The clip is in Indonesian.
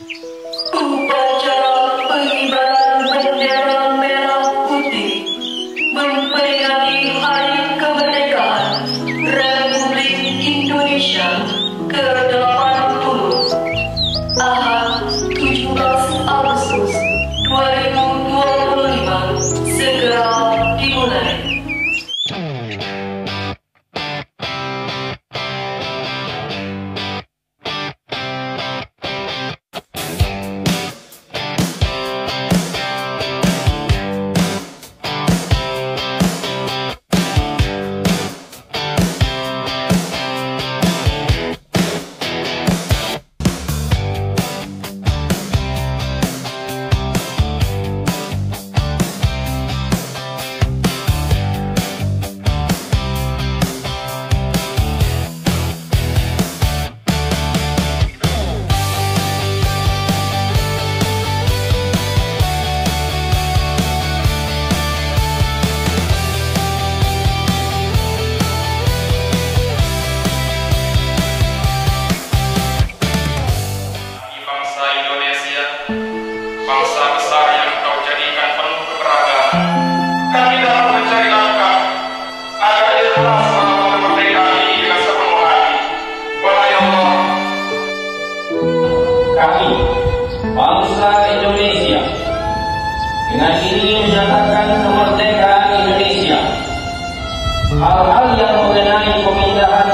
Upacara pengibaran bendera merah putih memperingati Hari Kemerdekaan Republik Indonesia ke-80, Ahad 17 Agustus 2025 segera dimulai. Bangsa besar yang kau jadikan penuh keberagaman. Kami dalam mencari langkah agar ikhlas melakukan kemerdekaan ini dengan sepenuh hati. Wahai Allah, kami, bangsa Indonesia, dengan ini menyatakan kemerdekaan Indonesia. Hal-hal yang mengenai pemindahan